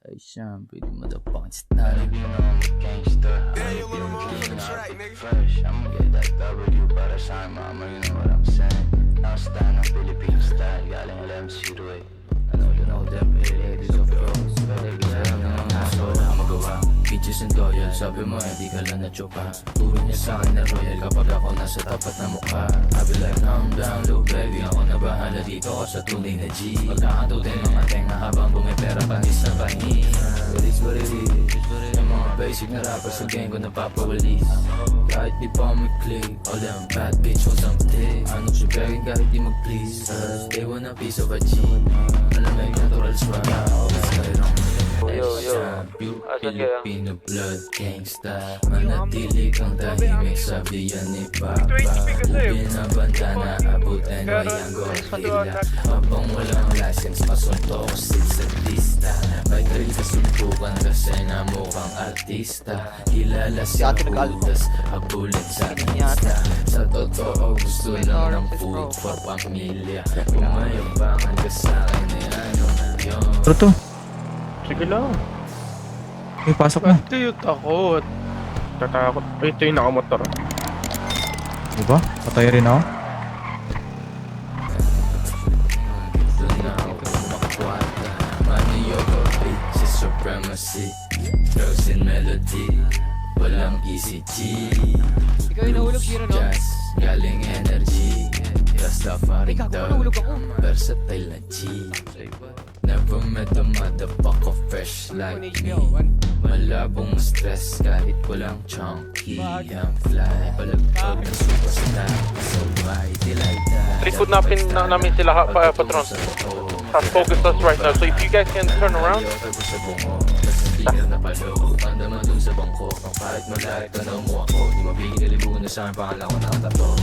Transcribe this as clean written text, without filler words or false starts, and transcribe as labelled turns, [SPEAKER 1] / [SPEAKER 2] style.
[SPEAKER 1] Ay siya, pwede madapakan si Tano.
[SPEAKER 2] Gangsta, fresh. I'ma get that W para sa mama, you know what I'm saying. Now stand up, Philippine style, galing LMC Roy. I know them, ladies of rose. Baby, alam na ang aso na magawa. Bitches and loyal, sabi mo hindi ka lang na-chopa. Tuwin niya sa akin na royal kapag ako nasa tapat na mukha. I be like, calm down, low baby, ako na bahala dito ako sa tunay na G. Pagkakatutin mga tenga habang bumipera panis na pahinga. It is what it is. Yung mga basic na rappers sa gang ko napapawalis. Kahit di pa may click, all them bad bitch was something. Ano siya begging kahit di mag-please. Cause they want a piece of a G. Alam mo yung natural swag ako. Mayroong Filipino blood gangsta. Manatili kang tahimik, sabi yan ni Papa. Binabanta na abutin mo yung gorilla. Habang walang license, pasunto ko sa lista. May thrill sa sumpukan kasi na mukhang artista. Kilala sa butas, abulit sa insta. Sa totoo, gusto lang ng food for pamilya. Pumayabangan ka sa'kin eh, ano na yun.
[SPEAKER 3] Ano to?
[SPEAKER 4] Sige lang.
[SPEAKER 3] May pasok na.
[SPEAKER 4] Ito yung takot. Tatakot. Ay, ito yung nakamotor.
[SPEAKER 3] Diba? Patay rin ako.
[SPEAKER 2] Supremacy, throws in melody, walang easy G.
[SPEAKER 5] Ikaw yung nahulog, Hiro, no?
[SPEAKER 2] Jazz, galing energy, Rastafari
[SPEAKER 5] Ikaw,
[SPEAKER 2] daw,
[SPEAKER 5] nahulog ako.
[SPEAKER 2] versatile na G. Never met a motherfucker fresh like me. Malabong stress kahit walang chunky. I'm fly, palagpag na superstar, so mighty like that.
[SPEAKER 4] Trikod namin sila patron. Has focused us right now. So if you guys can turn around.
[SPEAKER 2] Tanda man dun sa bangko. Kahit malahat ka na mo ako, di mabigil libugan na sa akin, pangalan ko nakatato.